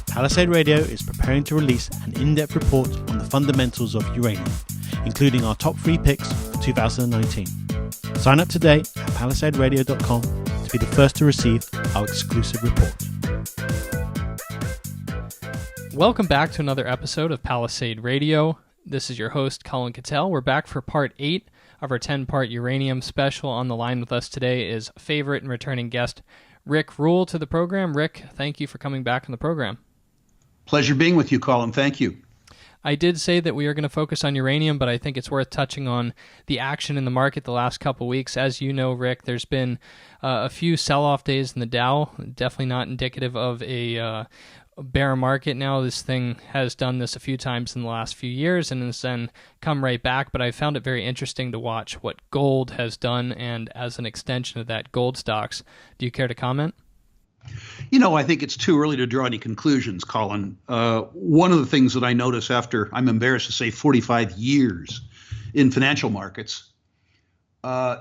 Palisade Radio is preparing to release an in-depth report on the fundamentals of uranium, including our top 3 picks for 2019. Sign up today at palisaderadio.com to be the first to receive our exclusive report. Welcome back to another episode of Palisade Radio. This is your host, Colin Cattell. We're back for part 8 of our 10-part uranium special. On the line with us today is favorite and returning guest, Rick Rule, to the program. Rick, thank you for coming back on the program. Pleasure being with you, Colin. Thank you. I did say that we are going to focus on uranium, but I think it's worth touching on the action in the market the last couple of weeks. As you know, Rick, there's been a few sell-off days in the Dow, definitely not indicative of a bear market. Now this thing has done this a few times in the last few years and has then come right back, but I found it very interesting to watch what gold has done, and as an extension of that, gold stocks. Do you care to comment? You know, I think it's too early to draw any conclusions, Colin. One of the things that I notice after, I'm embarrassed to say, 45 years in financial markets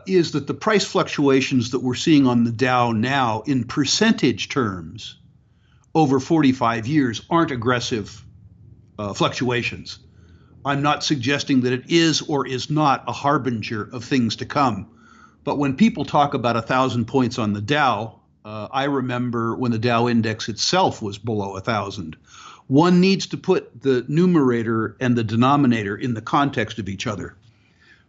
is that the price fluctuations that we're seeing on the Dow now in percentage terms over 45 years aren't aggressive fluctuations. I'm not suggesting that it is or is not a harbinger of things to come. But when people talk about 1,000 points on the Dow, I remember when the Dow index itself was below 1,000. One needs to put the numerator and the denominator in the context of each other.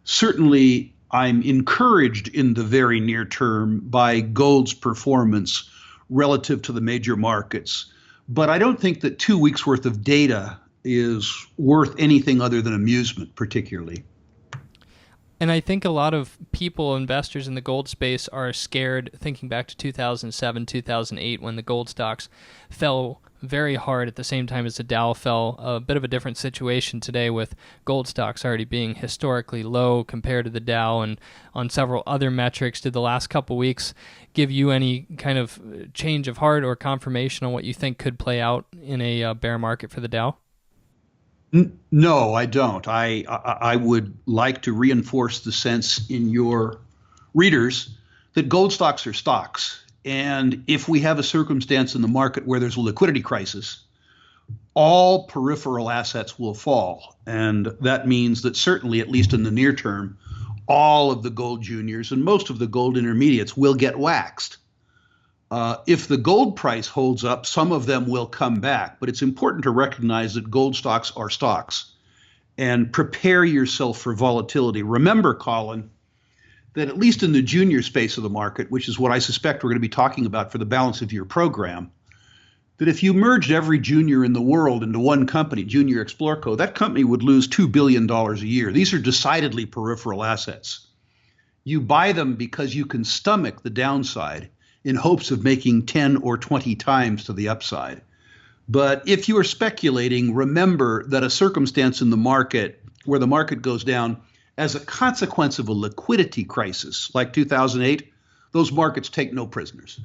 Certainly, I'm encouraged in the very near term by gold's performance relative to the major markets. But I don't think that 2 weeks worth of data is worth anything other than amusement, particularly. And I think a lot of people, investors in the gold space, are scared, thinking back to 2007, 2008, when the gold stocks fell very hard at the same time as the Dow fell. A bit of a different situation today with gold stocks already being historically low compared to the Dow and on several other metrics. Did the last couple weeks give you any kind of change of heart or confirmation on what you think could play out in a bear market for the Dow? No, I don't. I would like to reinforce the sense in your readers that gold stocks are stocks. And if we have a circumstance in the market where there's a liquidity crisis, all peripheral assets will fall. And that means that certainly, at least in the near term, all of the gold juniors and most of the gold intermediates will get waxed. If the gold price holds up, some of them will come back, but it's important to recognize that gold stocks are stocks and prepare yourself for volatility. Remember, Colin, that at least in the junior space of the market, which is what I suspect we're going to be talking about for the balance of your program, that if you merged every junior in the world into one company, Junior Explorco, that company would lose $2 billion a year. These are decidedly peripheral assets. You buy them because you can stomach the downside in hopes of making 10 or 20 times to the upside. But if you are speculating, remember that a circumstance in the market where the market goes down as a consequence of a liquidity crisis like 2008, those markets take no prisoners.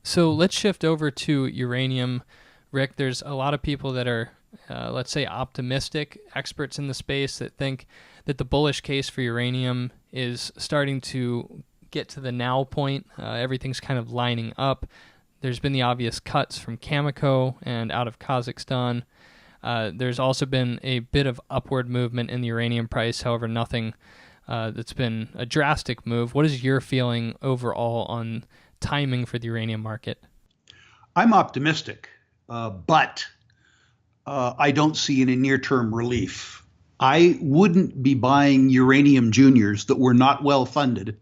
So let's shift over to uranium. Rick, there's a lot of people that are, let's say, optimistic experts in the space that think that the bullish case for uranium is starting to get to the now point. Everything's kind of lining up. There's been the obvious cuts from Cameco and out of Kazakhstan. There's also been a bit of upward movement in the uranium price, however, nothing that's been a drastic move. What is your feeling overall on timing for the uranium market? I'm optimistic, but I don't see any near-term relief. I wouldn't be buying uranium juniors that were not well funded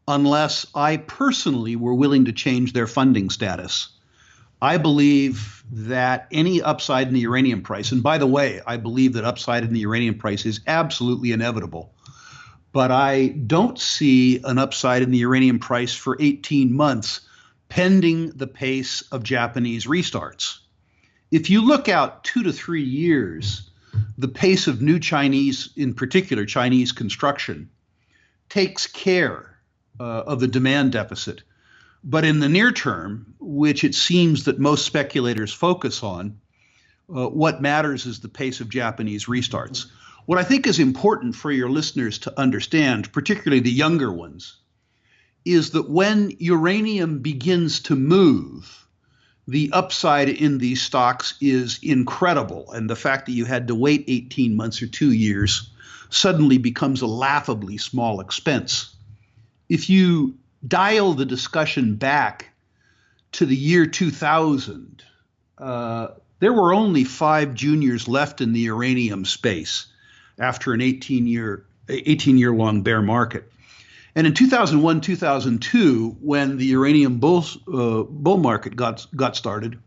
unless I personally were willing to change their funding status. I believe that any upside in the uranium price, and by the way, I believe that upside in the uranium price is absolutely inevitable, but I don't see an upside in the uranium price for 18 months pending the pace of Japanese restarts. If you look out 2 to 3 years, the pace of new Chinese, in particular Chinese construction, takes care of the demand deficit. But in the near term, which it seems that most speculators focus on, what matters is the pace of Japanese restarts. What I think is important for your listeners to understand, particularly the younger ones, is that when uranium begins to move, the upside in these stocks is incredible. And the fact that you had to wait 18 months or 2 years suddenly becomes a laughably small expense. If you dial the discussion back to the year 2000, there were only 5 juniors left in the uranium space after an 18-year long bear market. And in 2001, 2002, when the uranium bull market got started,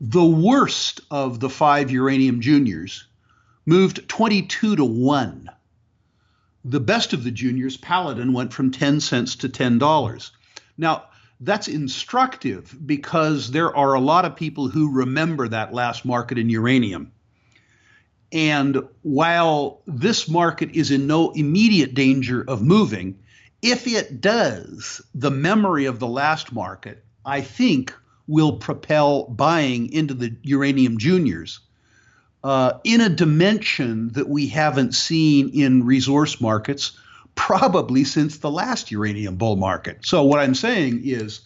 the worst of the 5 uranium juniors moved 22-1. The best of the juniors, Paladin, went from 10 cents to $10. Now, that's instructive because there are a lot of people who remember that last market in uranium. And while this market is in no immediate danger of moving, if it does, the memory of the last market, I think, will propel buying into the uranium juniors in a dimension that we haven't seen in resource markets probably since the last uranium bull market. So what I'm saying is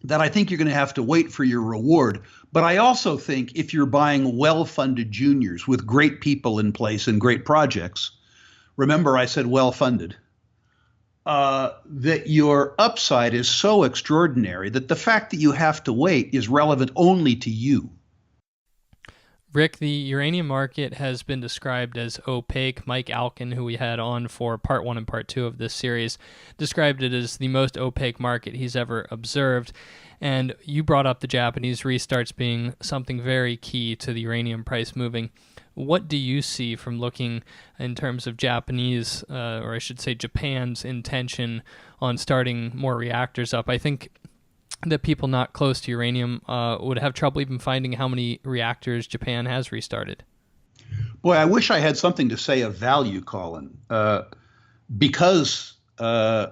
that I think you're going to have to wait for your reward. But I also think if you're buying well-funded juniors with great people in place and great projects, remember I said well-funded, that your upside is so extraordinary that the fact that you have to wait is relevant only to you. Rick, the uranium market has been described as opaque. Mike Alkin, who we had on for part 1 and part 2 of this series, described it as the most opaque market he's ever observed. And you brought up the Japanese restarts being something very key to the uranium price moving. What do you see from looking in terms of Japanese, or I should say Japan's intention on starting more reactors up? I think that people not close to uranium would have trouble even finding how many reactors Japan has restarted. Boy, I wish I had something to say of value, Colin, because I'm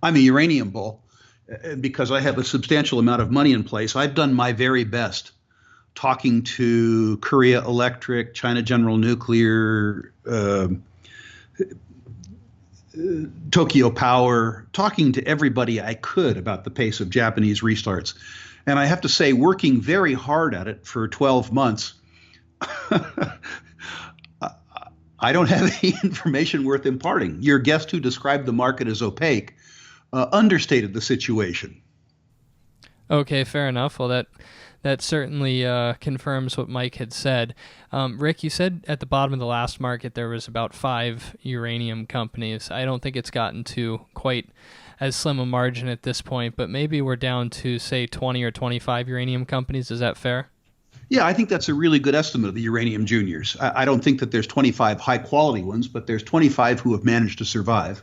a uranium bull, because I have a substantial amount of money in place. I've done my very best talking to Korea Electric, China General Nuclear, Tokyo Power, talking to everybody I could about the pace of Japanese restarts. And I have to say, working very hard at it for 12 months, I don't have any information worth imparting. Your guest who described the market as opaque understated the situation. Okay, fair enough. Well, that certainly confirms what Mike had said. Rick, you said at the bottom of the last market there was about 5 uranium companies. I don't think it's gotten to quite as slim a margin at this point, but maybe we're down to, say, 20 or 25 uranium companies. Is that fair? Yeah, I think that's a really good estimate of the uranium juniors. I don't think that there's 25 high-quality ones, but there's 25 who have managed to survive.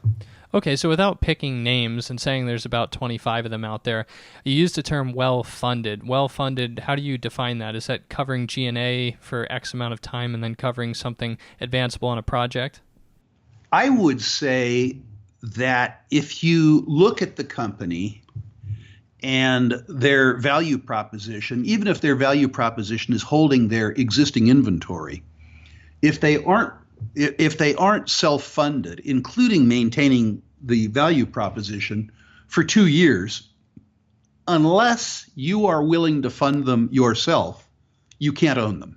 Okay, so without picking names and saying there's about 25 of them out there, you used the term well-funded. Well-funded, how do you define that? Is that covering G&A for X amount of time and then covering something advanceable on a project? I would say that if you look at the company and their value proposition, even if their value proposition is holding their existing inventory, if they aren't self-funded, including maintaining the value proposition for 2 years, unless you are willing to fund them yourself, you can't own them.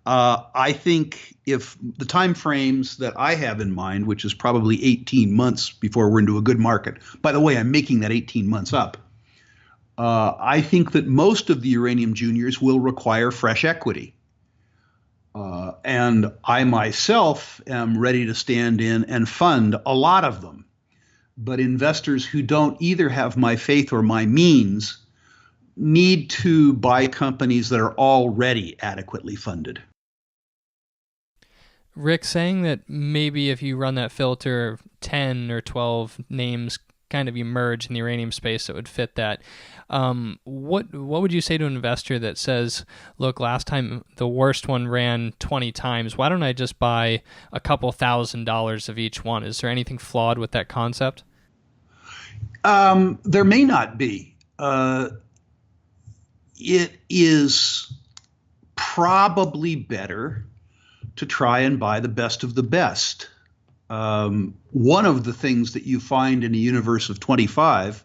I think if the time frames that I have in mind, which is probably 18 months before we're into a good market, by the way, I'm making that 18 months up, I think that most of the uranium juniors will require fresh equity. And I myself am ready to stand in and fund a lot of them. But investors who don't either have my faith or my means need to buy companies that are already adequately funded. Rick, saying that maybe if you run that filter, 10 or 12 names kind of emerge in the uranium space that would fit that. What would you say to an investor that says, look, last time the worst one ran 20 times. Why don't I just buy a couple $1,000s of each one? Is there anything flawed with that concept? There may not be. It is probably better to try and buy the best of the best. One of the things that you find in a universe of 25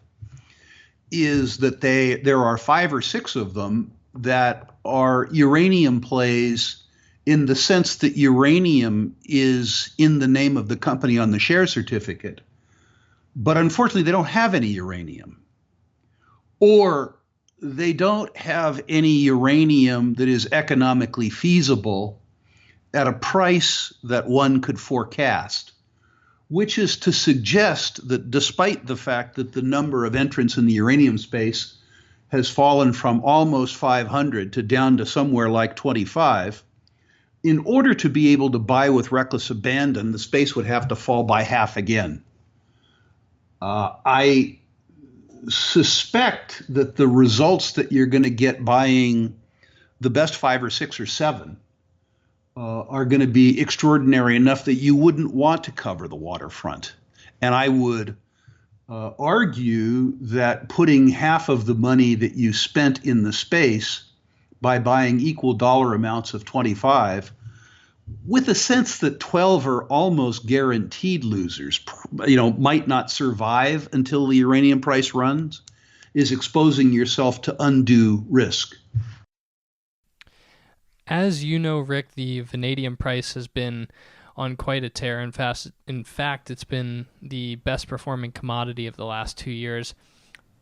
is that there are 5 or 6 of them that are uranium plays in the sense that uranium is in the name of the company on the share certificate. But unfortunately, they don't have any uranium. Or they don't have any uranium that is economically feasible at a price that one could forecast, which is to suggest that despite the fact that the number of entrants in the uranium space has fallen from almost 500 to down to somewhere like 25, in order to be able to buy with reckless abandon, the space would have to fall by half again. I suspect that the results that you're going to get buying the best 5 or 6 or 7 are going to be extraordinary enough that you wouldn't want to cover the waterfront. And I would argue that putting half of the money that you spent in the space by buying equal dollar amounts of 25, with a sense that 12 are almost guaranteed losers, might not survive until the uranium price runs, is exposing yourself to undue risk. As you know, Rick, the vanadium price has been on quite a tear. In fact, it's been the best performing commodity of the last 2 years.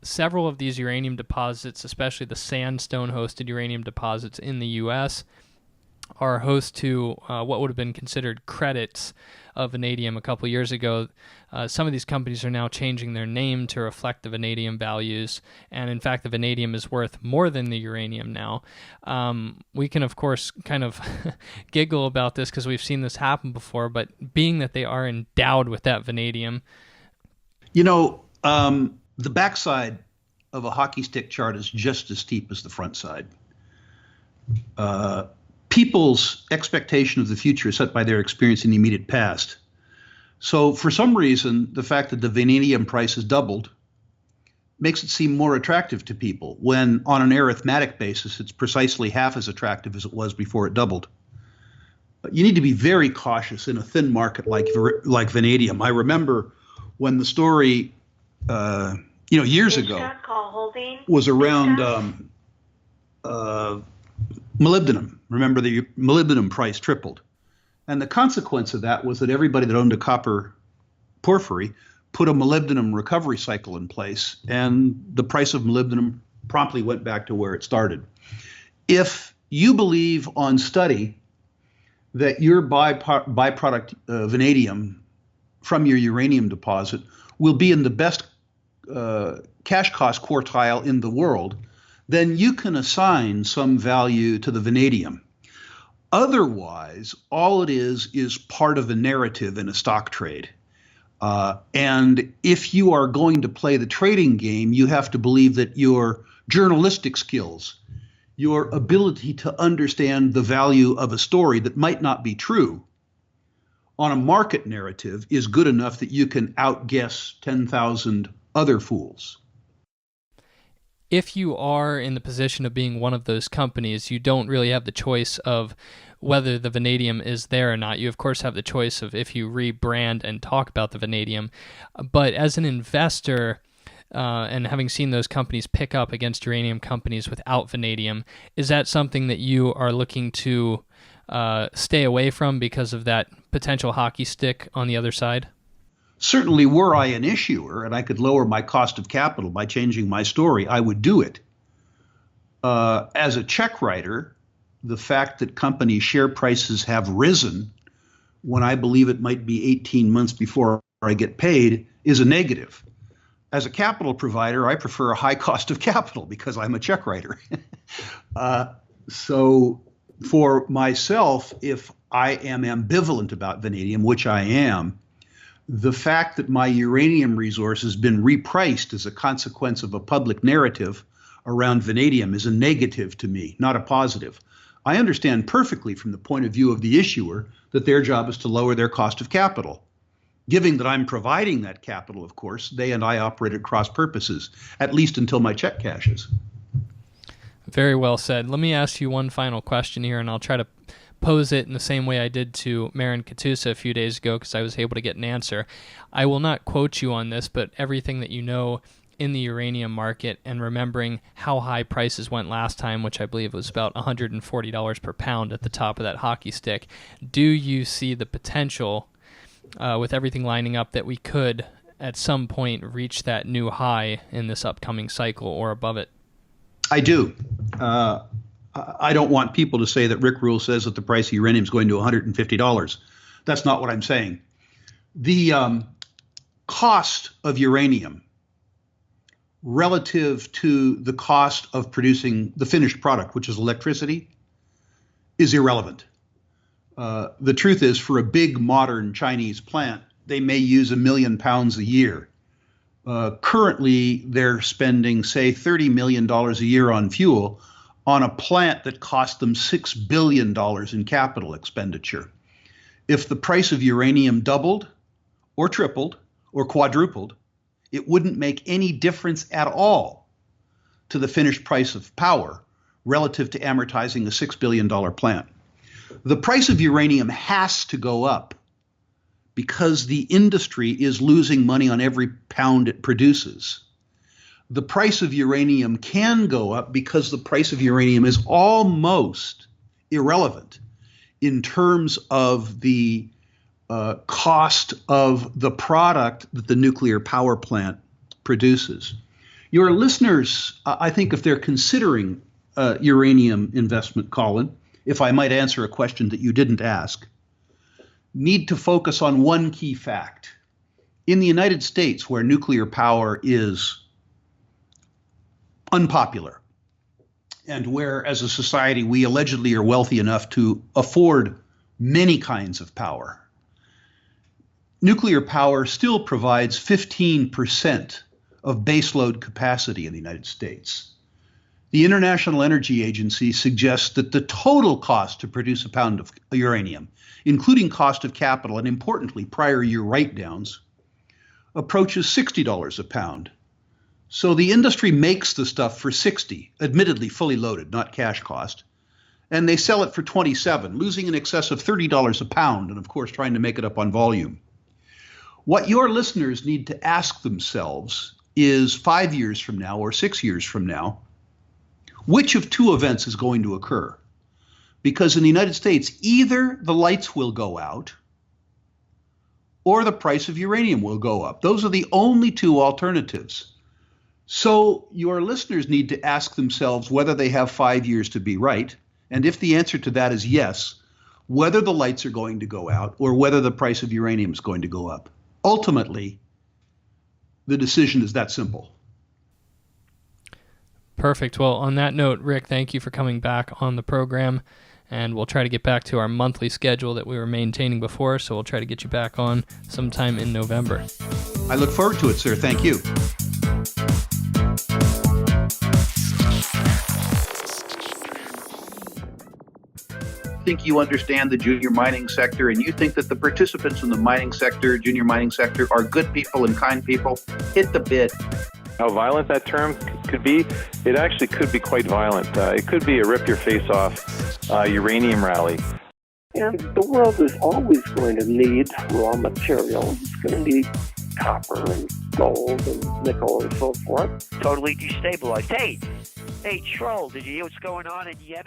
Several of these uranium deposits, especially the sandstone-hosted uranium deposits in the U.S., are host to what would have been considered credits of vanadium a couple years ago. Some of these companies are now changing their name to reflect the vanadium values, and in fact the vanadium is worth more than the uranium now. We can of course kind of giggle about this because we've seen this happen before, but being that they are endowed with that vanadium. The backside of a hockey stick chart is just as steep as the front side. People's expectation of the future is set by their experience in the immediate past. So for some reason, the fact that the vanadium price has doubled makes it seem more attractive to people, when on an arithmetic basis, it's precisely half as attractive as it was before it doubled. You need to be very cautious in a thin market like vanadium. I remember when the story, years ago was around molybdenum. Remember, the molybdenum price tripled. And the consequence of that was that everybody that owned a copper porphyry put a molybdenum recovery cycle in place, and the price of molybdenum promptly went back to where it started. If you believe on study that your byproduct vanadium from your uranium deposit will be in the best cash cost quartile in the world, then you can assign some value to the vanadium. Otherwise, all it is part of a narrative in a stock trade. And if you are going to play the trading game, you have to believe that your journalistic skills, your ability to understand the value of a story that might not be true on a market narrative is good enough that you can outguess 10,000 other fools. If you are in the position of being one of those companies, you don't really have the choice of whether the vanadium is there or not. You, of course, have the choice of if you rebrand and talk about the vanadium. But as an investor, and having seen those companies pick up against uranium companies without vanadium, is that something that you are looking to stay away from because of that potential hockey stick on the other side? Certainly, were I an issuer and I could lower my cost of capital by changing my story, I would do it. As a check writer, the fact that company share prices have risen when I believe it might be 18 months before I get paid is a negative. As a capital provider, I prefer a high cost of capital because I'm a check writer. So for myself, if I am ambivalent about vanadium, which I am, the fact that my uranium resource has been repriced as a consequence of a public narrative around vanadium is a negative to me, not a positive. I understand perfectly from the point of view of the issuer that their job is to lower their cost of capital. Given that I'm providing that capital, of course, they and I operate at cross purposes, at least until my check cashes. Very well said. Let me ask you one final question here, and I'll try to pose it in the same way I did to Marin Katusa a few days ago because I was able to get an answer. I will not quote you on this, but everything that you know in the uranium market and remembering how high prices went last time, which I believe was about $140 per pound at the top of that hockey stick, do you see the potential with everything lining up that we could at some point reach that new high in this upcoming cycle or above it? I do. I don't want people to say that Rick Rule says that the price of uranium is going to $150. That's not what I'm saying. The cost of uranium relative to the cost of producing the finished product, which is electricity, is irrelevant. The truth is, for a big modern Chinese plant, they may use 1 million pounds a year. Currently, they're spending, say, $30 million a year on fuel on a plant that cost them $6 billion in capital expenditure. If the price of uranium doubled or tripled or quadrupled, it wouldn't make any difference at all to the finished price of power relative to amortizing a $6 billion plant. The price of uranium has to go up because the industry is losing money on every pound it produces. The price of uranium can go up because the price of uranium is almost irrelevant in terms of the cost of the product that the nuclear power plant produces. Your listeners, I think if they're considering uranium investment, Colin, if I might answer a question that you didn't ask, need to focus on one key fact. In the United States, where nuclear power is unpopular, and where as a society we allegedly are wealthy enough to afford many kinds of power, nuclear power still provides 15% of baseload capacity in the United States. The International Energy Agency suggests that the total cost to produce a pound of uranium, including cost of capital and importantly prior year write-downs, approaches $60 a pound. So the industry makes the stuff for $60, admittedly fully loaded, not cash cost, and they sell it for $27, losing in excess of $30 a pound, and of course trying to make it up on volume. What your listeners need to ask themselves is 5 years from now or 6 years from now, which of two events is going to occur? Because in the United States, either the lights will go out or the price of uranium will go up. Those are the only two alternatives. So your listeners need to ask themselves whether they have 5 years to be right. And if the answer to that is yes, whether the lights are going to go out or whether the price of uranium is going to go up. Ultimately, the decision is that simple. Perfect. Well, on that note, Rick, thank you for coming back on the program, and we'll try to get back to our monthly schedule that we were maintaining before, so we'll try to get you back on sometime in November. I look forward to it, sir. Thank you. Think you understand the junior mining sector and you think that the participants in the mining sector, junior mining sector, are good people and kind people, hit the bid. How violent that term could be, it actually could be quite violent. It could be a rip-your-face-off uranium rally. And the world is always going to need raw materials. It's going to need copper and gold and nickel and so forth. Totally destabilized. Hey, Troll, did you hear what's going on in Yemen?